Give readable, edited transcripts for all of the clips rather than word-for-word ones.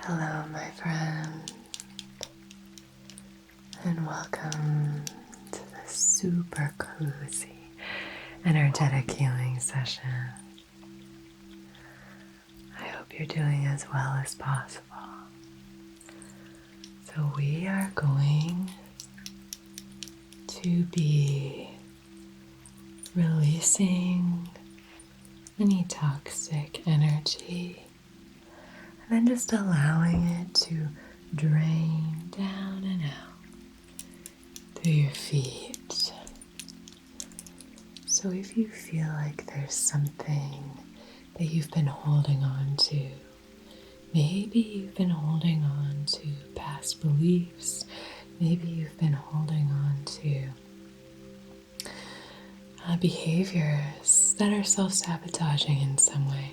Hello, my friend, and welcome to this super cozy, energetic healing session. I hope you're doing as well as possible. So we are going to be releasing any toxic energy and then just allowing it to drain down and out through your feet. So if you feel like there's something that you've been holding on to, maybe you've been holding on to past beliefs, maybe you've been holding on to behaviors that are self-sabotaging in some way.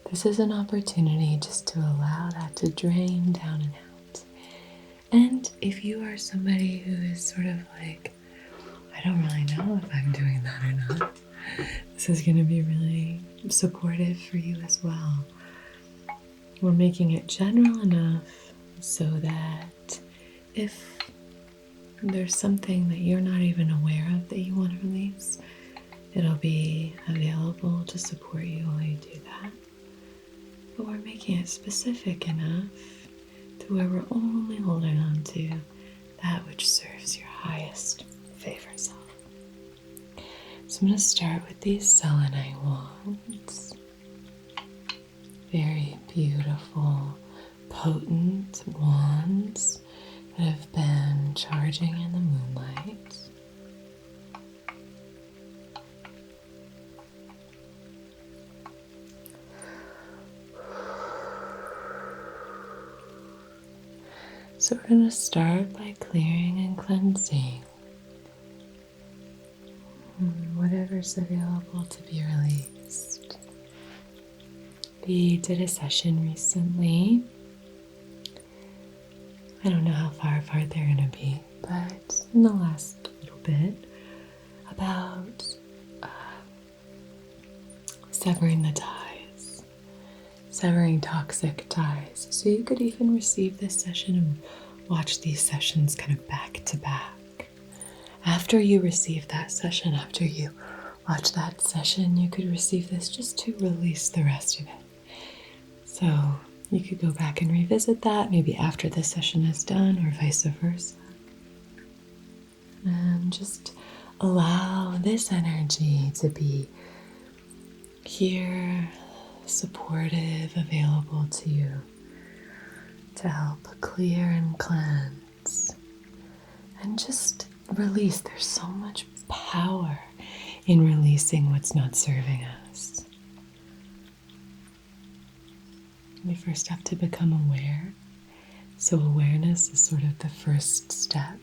This is an opportunity just to allow that to drain down and out. And if you are somebody who is sort of like, I don't really know if I'm doing that or not, this is going to be really supportive for you as well. We're making it general enough so that if there's something that you're not even aware of that you want to release, it'll be available to support you while you do that. But we're making it specific enough to where we're only holding on to that which serves your highest favorite self. So I'm going to start with these selenite wands. Very beautiful, potent wands that have been charging in the moonlight. So we're going to start by clearing and cleansing whatever's available to be released. We did a session recently. I don't know how far apart they're going to be, but in the last little bit, about severing the ties, severing toxic ties. So you could even receive this session and watch these sessions kind of back to back. After you receive that session, after you watch that session, you could receive this just to release the rest of it. So you could go back and revisit that, maybe after this session is done or vice versa. And just allow this energy to be here, supportive, available to you to help clear and cleanse. And just release. There's so much power in releasing what's not serving us. We first have to become aware. So awareness is sort of the first step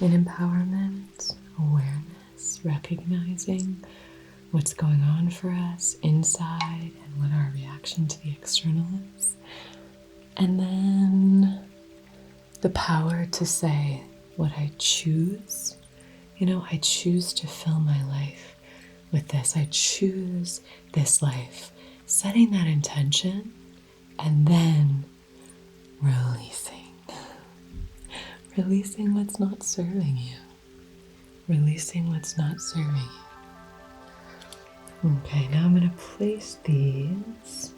in empowerment. Awareness, recognizing what's going on for us inside and what our reaction to the external is. And then the power to say what I choose. I choose to fill my life with this. I choose this life. Setting that intention and then releasing. Releasing what's not serving you. Releasing what's not serving you. Okay, now I'm going to place these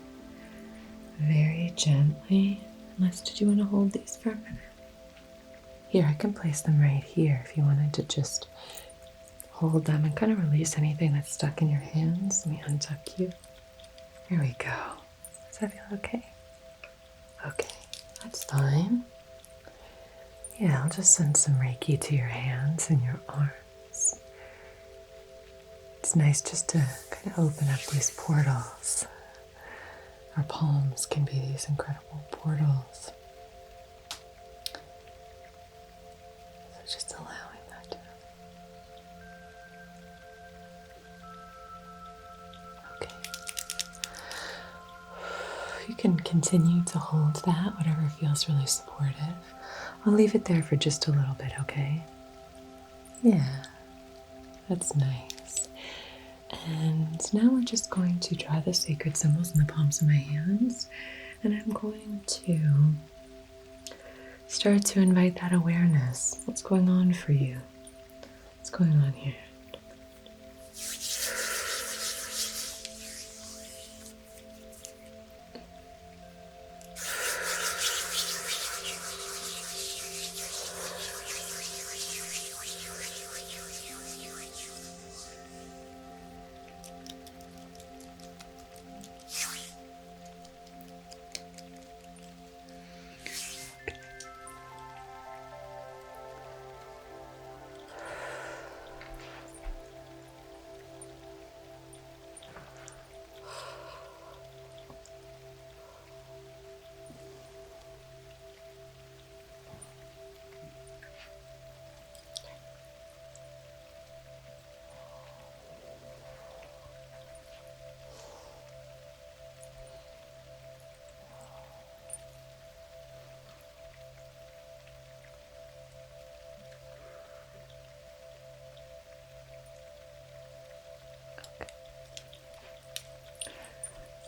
very gently. Unless, did you want to hold these for a minute? Here, I can place them right here if you wanted to just hold them and kind of release anything that's stuck in your hands. Let me untuck you. Here we go. Does that feel okay? Okay, that's fine. Yeah, I'll just send some Reiki to your hands and your arms. It's nice just to kind of open up these portals. Our palms can be these incredible portals. So just allowing that to happen. Okay. You can continue to hold that, whatever feels really supportive. I'll leave it there for just a little bit, okay? Yeah, that's nice. And now we're just going to draw the sacred symbols in the palms of my hands. And I'm going to start to invite that awareness. What's going on for you? What's going on here?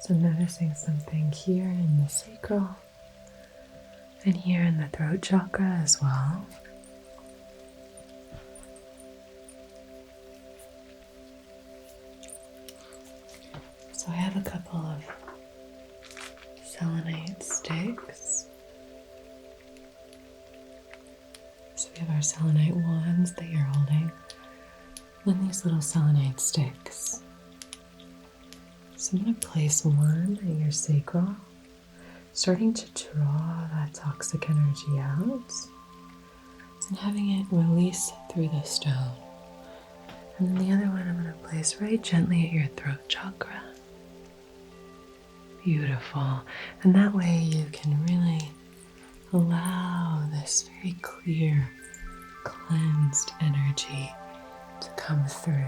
So noticing something here in the sacral and here in the throat chakra as well. So I have a couple of selenite sticks. So we have our selenite wands that you're holding, and then these little selenite sticks. So I'm going to place one at your sacral, starting to draw that toxic energy out and having it release through the stone. And then the other one I'm going to place right gently at your throat chakra. Beautiful. And that way you can really allow this very clear, cleansed energy to come through.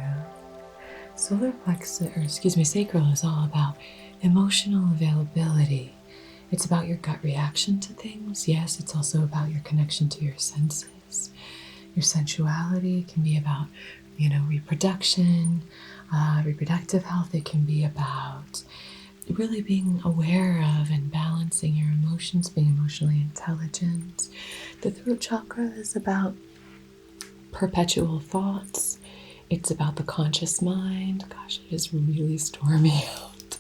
Solar plexus, sacral is all about emotional availability. It's about your gut reaction to things. Yes, it's also about your connection to your senses. Your sensuality can be about, reproduction, reproductive health. It can be about really being aware of and balancing your emotions, being emotionally intelligent. The throat chakra is about perpetual thoughts. It's about the conscious mind. Gosh, it is really stormy out.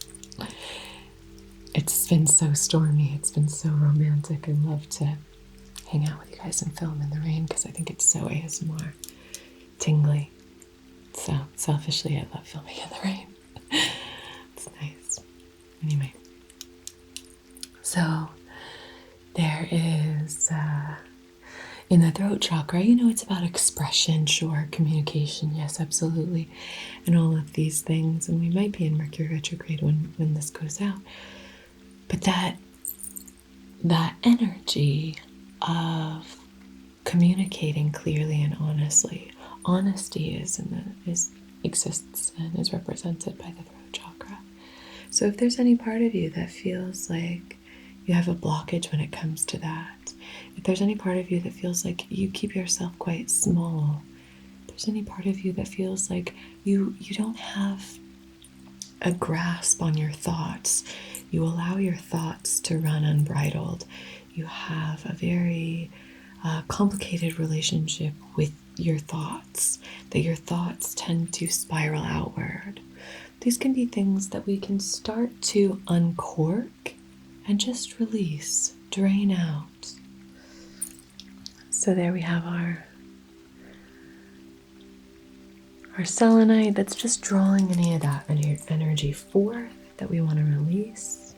It's been so stormy. It's been so romantic. I love to hang out with you guys and film in the rain because I think it's so ASMR tingly. So selfishly, I love filming in the rain. It's nice. Anyway, so there is in the throat chakra, it's about expression, sure, communication, yes, absolutely, and all of these things. And we might be in Mercury retrograde when this goes out, but that energy of communicating clearly and honestly, honesty exists and is represented by the throat chakra. So if there's any part of you that feels like you have a blockage when it comes to that, if there's any part of you that feels like you keep yourself quite small, if there's any part of you that feels like you don't have a grasp on your thoughts, you allow your thoughts to run unbridled, you have a very complicated relationship with your thoughts, that your thoughts tend to spiral outward. These can be things that we can start to uncork and just release, drain out. So there we have our selenite that's just drawing any of that energy forth that we want to release.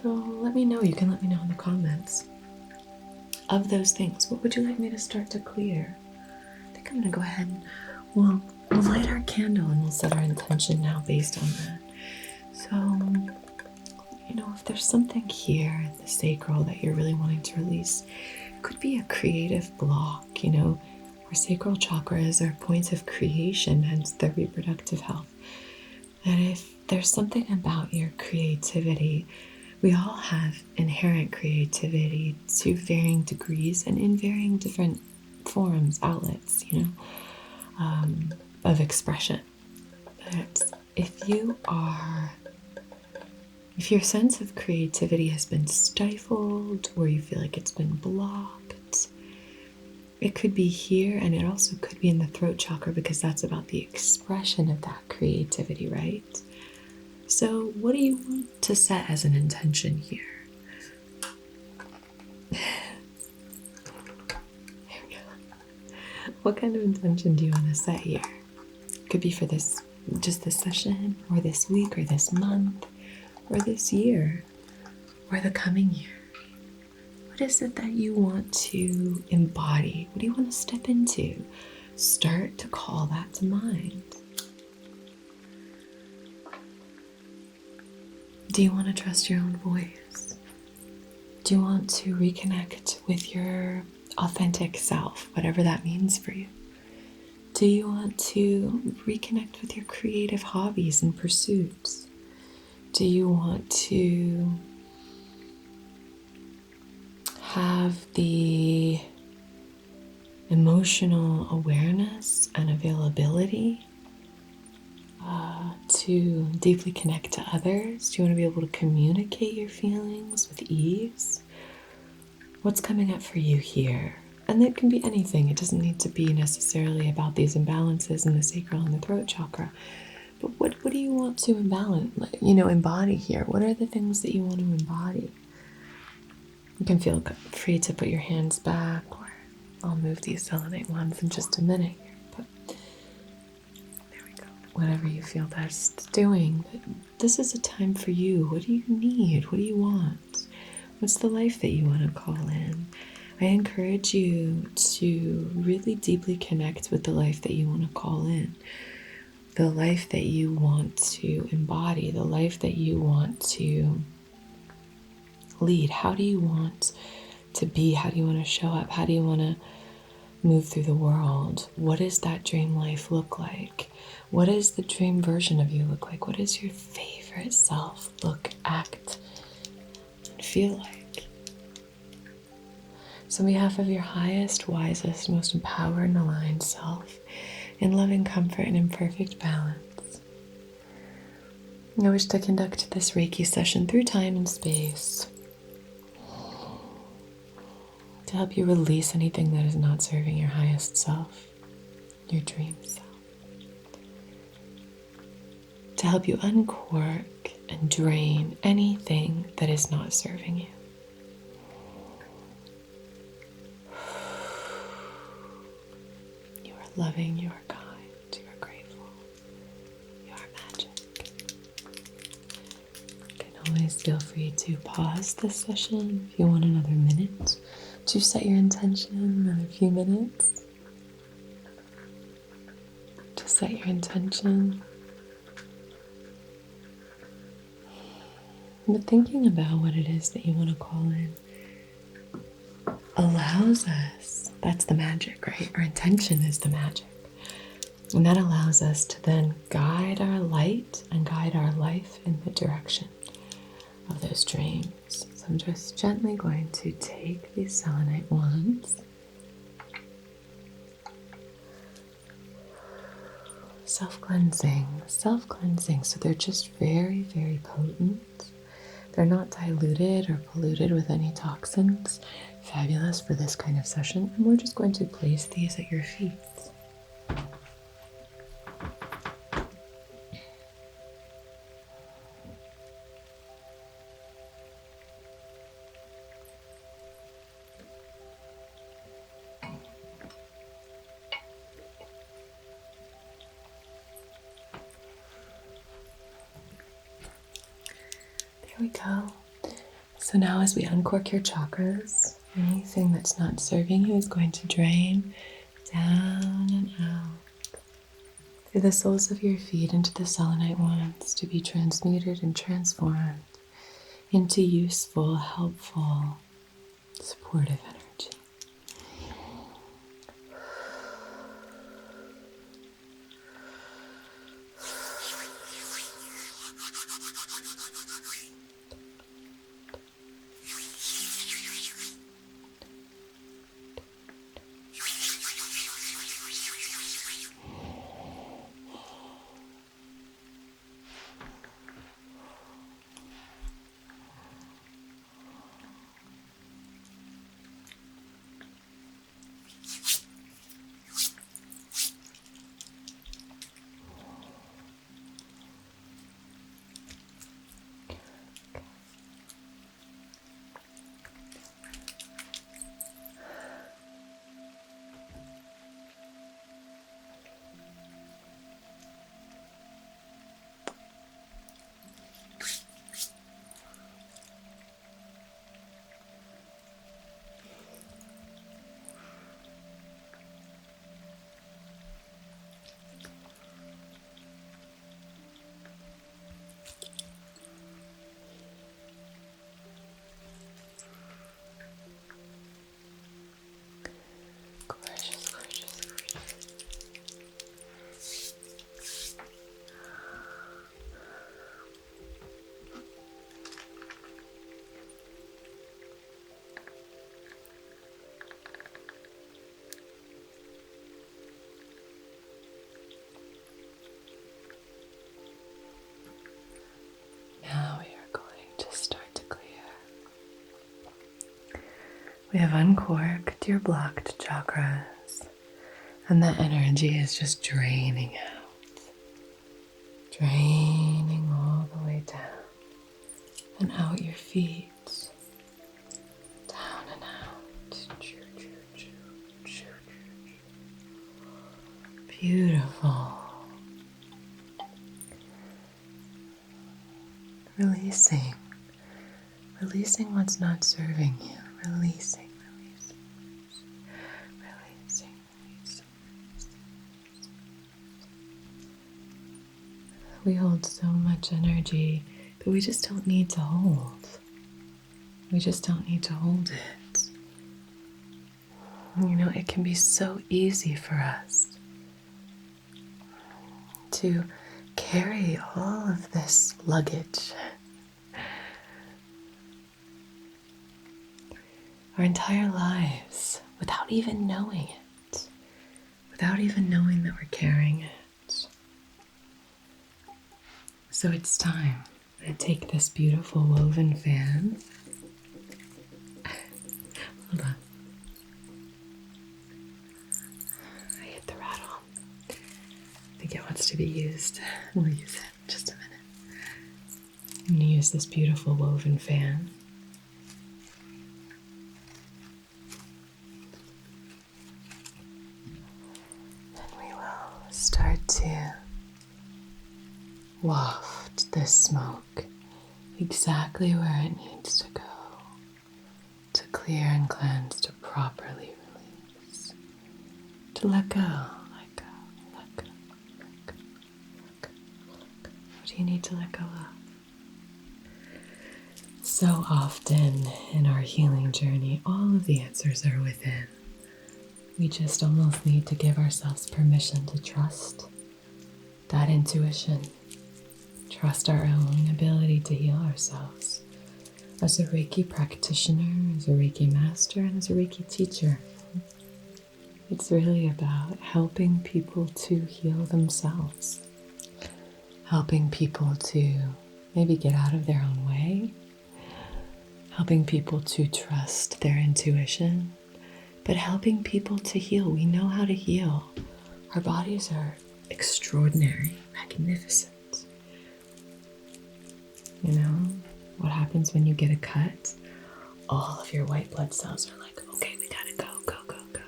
So let me know, you can let me know in the comments of those things. What would you like me to start to clear? I think I'm going to go ahead and we'll light our candle and we'll set our intention now based on that. So, if there's something here in the sacral that you're really wanting to release, it could be a creative block. Our sacral chakra is our point of creation, hence the reproductive health. And if there's something about your creativity, we all have inherent creativity to varying degrees and in varying different forms, outlets, of expression. But if you are If your sense of creativity has been stifled or you feel like it's been blocked, it could be here, and it also could be in the throat chakra, because that's about the expression of that creativity, right? So what do you want to set as an intention here? There we go. What kind of intention do you want to set here? It could be for this, just this session, or this week, or this month, or this year, or the coming year. What is it that you want to embody? What do you want to step into? Start to call that to mind. Do you want to trust your own voice? Do you want to reconnect with your authentic self, whatever that means for you? Do you want to reconnect with your creative hobbies and pursuits? Do you want to have the emotional awareness and availability to deeply connect to others? Do you want to be able to communicate your feelings with ease? What's coming up for you here? And it can be anything. It doesn't need to be necessarily about these imbalances in the sacral and the throat chakra. But what do you want to embody here? What are the things that you want to embody? You can feel free to put your hands back, or I'll move these selenite wands in just a minute here. But there we go. Whatever you feel best doing. But this is a time for you. What do you need? What do you want? What's the life that you want to call in? I encourage you to really deeply connect with the life that you want to call in. The life that you want to embody. The life that you want to lead. How do you want to be? How do you want to show up? How do you want to move through the world? What does that dream life look like? What does the dream version of you look like? What does your favorite self look, act, and feel like? So on behalf of your highest, wisest, most empowered and aligned self, in loving comfort and in perfect balance, I wish to conduct this Reiki session through time and space to help you release anything that is not serving your highest self, your dream self. To help you uncork and drain anything that is not serving you. You are loving, you are kind, you are grateful, you are magic. You can always feel free to pause this session if you want another minute to set your intention, another few minutes to set your intention. But thinking about what it is that you want to call in allows us, that's the magic, right? Our intention is the magic. And that allows us to then guide our light and guide our life in the direction of those dreams. So I'm just gently going to take these selenite wands. Self-cleansing. So they're just very, very potent. They're not diluted or polluted with any toxins. Fabulous for this kind of session. And we're just going to place these at your feet. There we go. So now as we uncork your chakras, anything that's not serving you is going to drain down and out through the soles of your feet into the selenite wands to be transmuted and transformed into useful, helpful, supportive energy. Gorgeous, gorgeous, gorgeous. Now we are going to start to clear. We have uncorked your blocked chakras, and that energy is just draining out. Draining all the way down and out your feet. Down and out. Beautiful. Releasing. Releasing what's not serving you. Releasing. We hold so much energy that we just don't need to hold. We just don't need to hold it. You know, it can be so easy for us to carry all of this luggage. Our entire lives without even knowing it. Without even knowing that we're carrying it. So it's time. I take this beautiful woven fan. Hold on. I hit the rattle. I think it wants to be used. We'll use it in just a minute. I'm going to use this beautiful woven fan. And we will start to waft this smoke exactly where it needs to go to clear and cleanse, to properly release, to let go, let go, let go, let go, let go, let go. What do you need to let go of? So often in our healing journey, all of the answers are within. We just almost need to give ourselves permission to trust that intuition. Trust our own ability to heal ourselves. As a Reiki practitioner, as a Reiki Master, and as a Reiki teacher, it's really about helping people to heal themselves. Helping people to maybe get out of their own way. Helping people to trust their intuition. But helping people to heal. We know how to heal. Our bodies are extraordinary, magnificent. You know, what happens when you get a cut? All of your white blood cells are like, okay, we gotta go, go, go, go.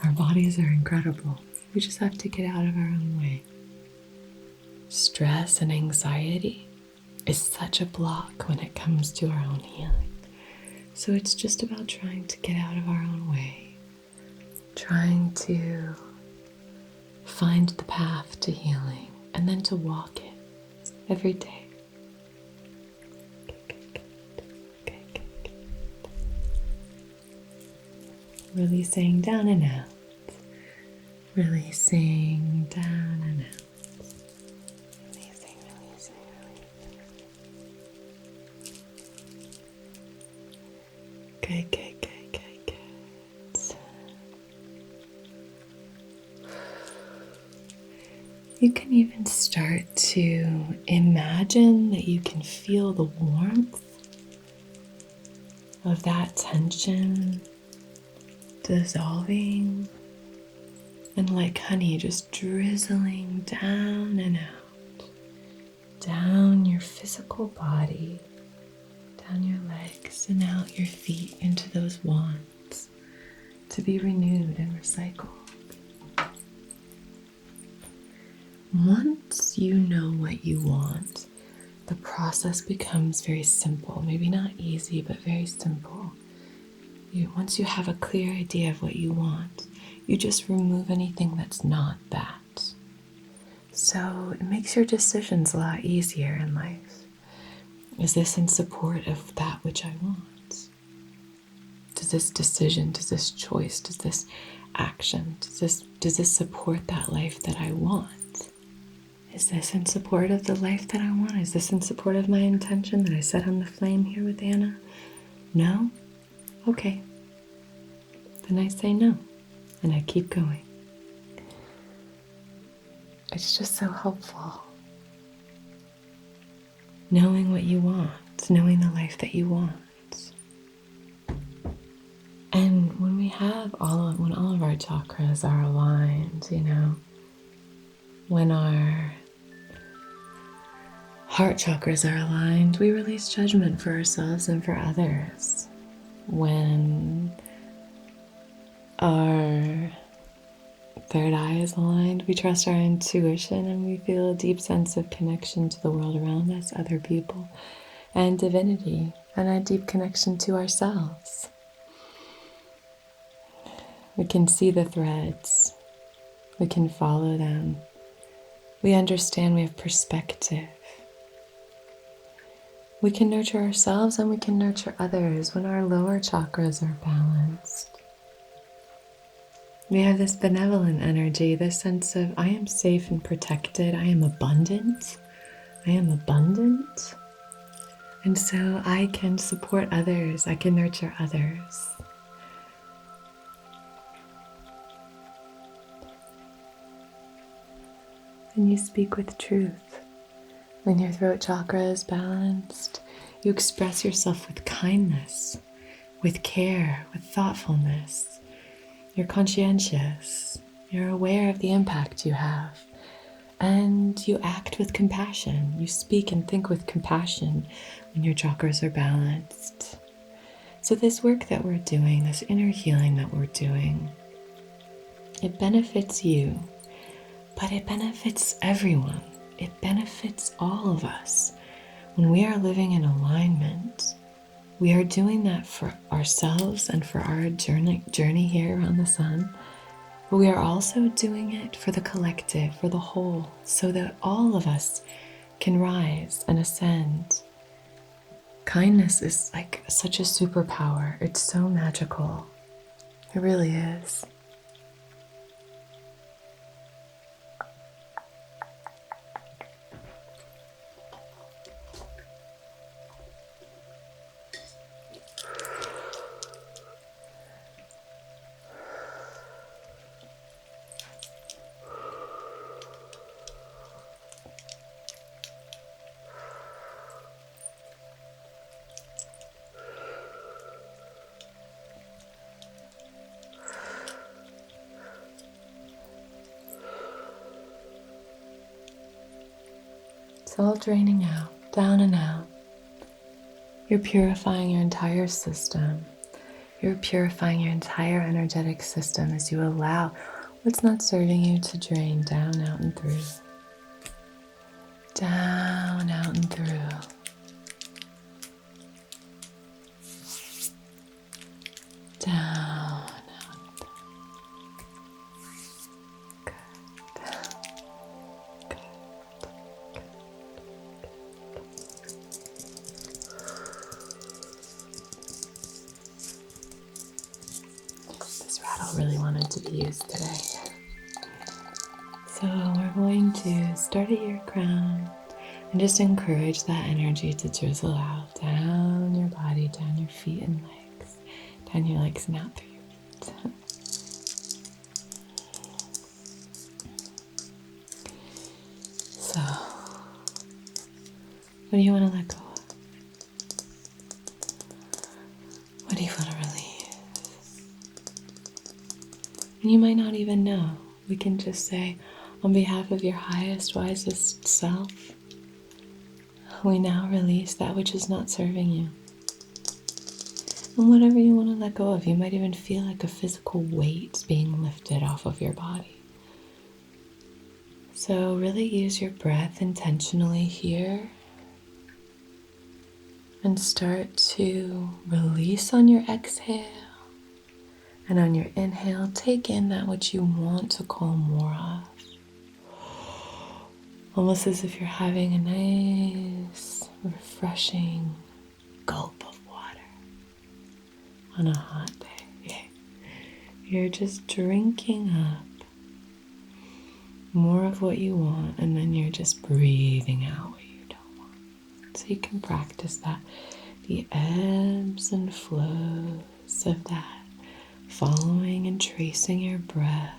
Our bodies are incredible. We just have to get out of our own way. Stress and anxiety is such a block when it comes to our own healing. So it's just about trying to get out of our own way. Trying to find the path to healing. And then to walk it every day. Releasing down and out. Releasing down and out. Releasing, releasing, releasing. Good, good, good, good, good. You can even start to imagine that you can feel the warmth of that tension dissolving and like honey just drizzling down and out, down your physical body, down your legs and out your feet into those wands to be renewed and recycled. Once you know what you want, the process becomes very simple. Maybe not easy, but very simple. Once you have a clear idea of what you want, you just remove anything that's not that. So it makes your decisions a lot easier in life. Is this in support of that which I want? Does this decision, does this choice, does this action, does this support that life that I want? Is this in support of the life that I want? Is this in support of my intention that I set on the flame here with Anna? No? Okay. Then I say no, and I keep going. It's just so helpful. Knowing what you want, knowing the life that you want. And when when all of our chakras are aligned, when our heart chakras are aligned, we release judgment for ourselves and for others. When our third eye is aligned, we trust our intuition and we feel a deep sense of connection to the world around us, other people, and divinity, and a deep connection to ourselves. We can see the threads. We can follow them. We understand, we have perspective. We can nurture ourselves and we can nurture others when our lower chakras are balanced. We have this benevolent energy, this sense of I am safe and protected. I am abundant. I am abundant. And so I can support others. I can nurture others. And you speak with truth. When your throat chakra is balanced, you express yourself with kindness, with care, with thoughtfulness. You're conscientious. You're aware of the impact you have. And you act with compassion. You speak and think with compassion when your chakras are balanced. So this work that we're doing, this inner healing that we're doing, it benefits you. But it benefits everyone. It benefits all of us. When we are living in alignment, we are doing that for ourselves and for our journey here around the sun. But we are also doing it for the collective, for the whole, so that all of us can rise and ascend. Kindness is like such a superpower. It's so magical. It really is. It's all draining out, down and out. You're purifying your entire system. You're purifying your entire energetic system as you allow what's not serving you to drain down, out, and through. Down, out, and through. Down, out, and through. Good. Good. This rattle really wanted to be used today. So we're going to start at your crown and just encourage that energy to drizzle out down your body, down your feet and legs, down your legs and out through your feet. So, what do you want to let go of? What do you want to release? And you might not even know. We can just say, on behalf of your highest, wisest self, we now release that which is not serving you. And whatever you want to let go of, you might even feel like a physical weight being lifted off of your body. So really use your breath intentionally here and start to release on your exhale. And on your inhale, take in that which you want to call more of. Almost as if you're having a nice, refreshing gulp of water. on a hot day. You're just drinking up more of what you want, and then you're just breathing out what you don't want. So you can practice that, the ebbs and flows of that, following and tracing your breath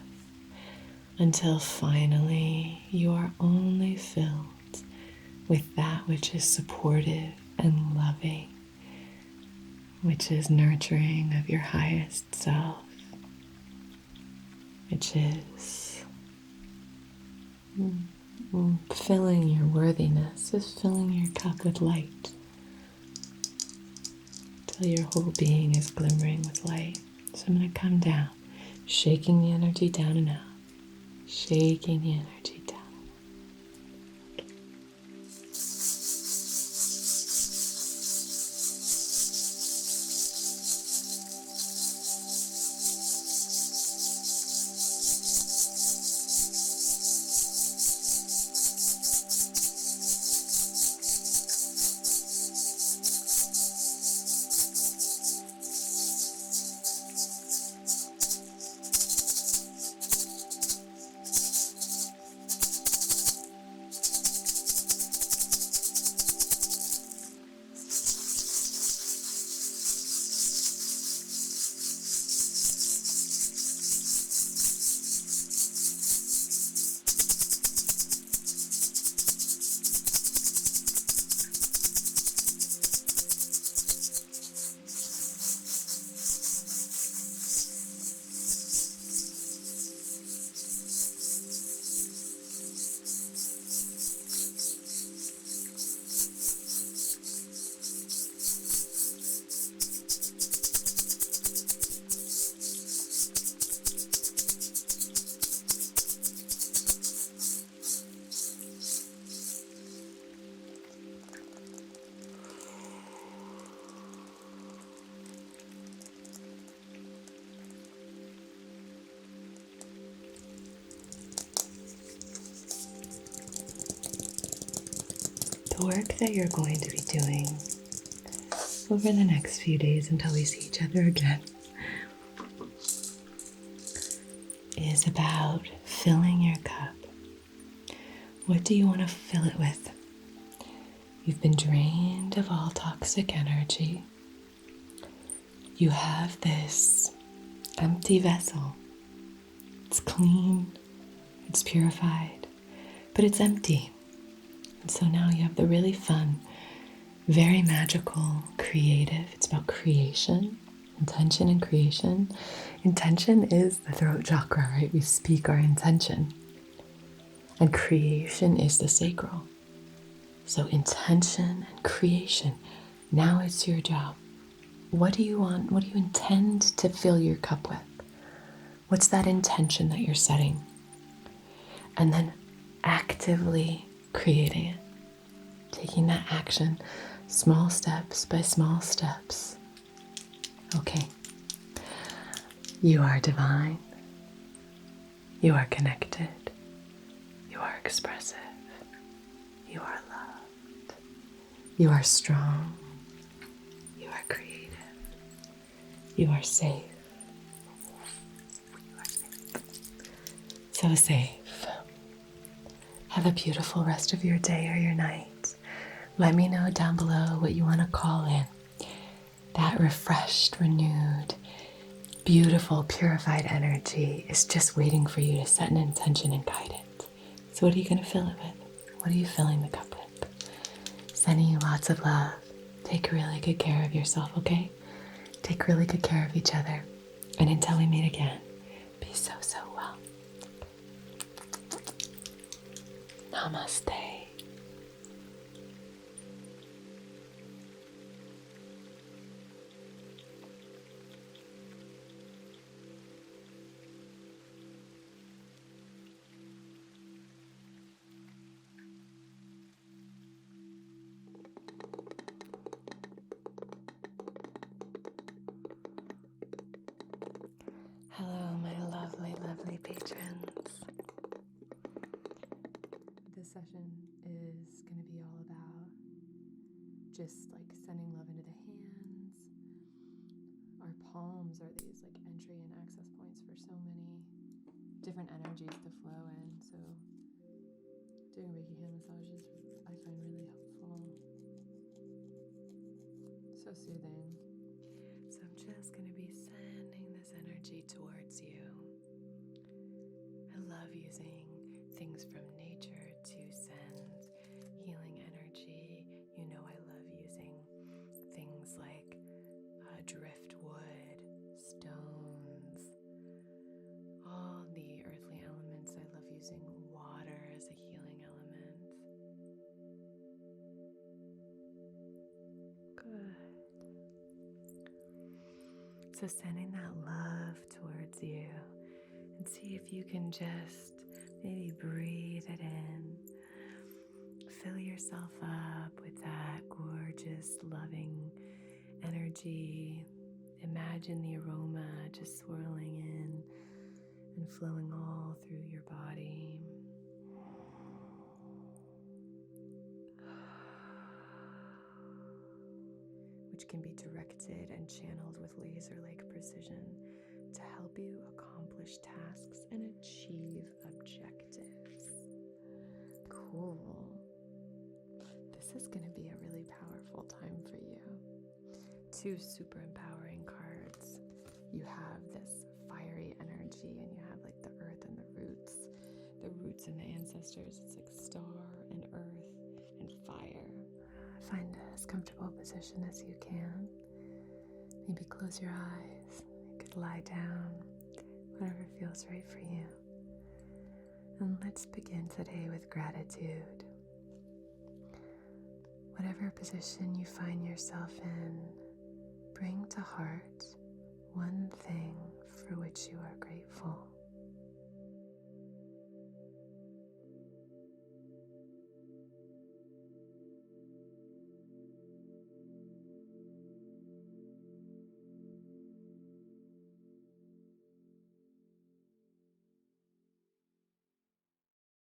until finally you are only filled with that which is supportive and loving, which is nurturing of your highest self, which is filling your worthiness, is filling your cup with light till your whole being is glimmering with light. So I'm going to come down, shaking the energy down and out, shaking the energy down. The work that you're going to be doing over the next few days until we see each other again is about filling your cup. What do you want to fill it with? You've been drained of all toxic energy. You have this empty vessel. It's clean, it's purified, but it's empty. And so now you have the really fun, very magical, creative. It's about creation, intention and creation. Intention is the throat chakra, right? We speak our intention. And creation is the sacral. So intention and creation. Now it's your job. What do you want? What do you intend to fill your cup with? What's that intention that you're setting? And then actively creating it. Taking that action, small steps by small steps. Okay. You are divine. You are connected. You are expressive. You are loved. You are strong. You are creative. You are safe. You are safe. So safe. Have a beautiful rest of your day or your night. Let me know down below what you want to call in. That refreshed, renewed, beautiful, purified energy is just waiting for you to set an intention and guide it. So what are you going to fill it with? What are you filling the cup with? Sending you lots of love. Take really good care of yourself, okay? Take really good care of each other. And until we meet again, be so, so well. Namaste. Hello, my lovely, lovely patrons. This session is going to be all about just like sending love into the hands, our palms are these like entry and access points for so many different energies to flow in. So doing Reiki hand massages I find really helpful. So soothing. So I'm just going to be sending this energy towards you. I love using things from nature to send healing energy. You know, I love using things like driftwood, stones, all the earthly elements. I love using water as a healing element. Good. So sending that love towards you, and see if you can just maybe breathe it in. Fill yourself up with that gorgeous, loving energy. Imagine the aroma just swirling in and flowing all through your body. Which can be directed and channeled with laser-like precision to help you accomplish tasks and achieve objectives. Cool. This is going to be a really powerful time for you. 2 super empowering cards. You have this fiery energy, and you have like the earth and the roots and the ancestors. It's like star and earth and fire. Find as comfortable a position as you can. Maybe close your eyes. You could lie down, whatever feels right for you. And let's begin today with gratitude. Whatever position you find yourself in, bring to heart one thing for which you are grateful.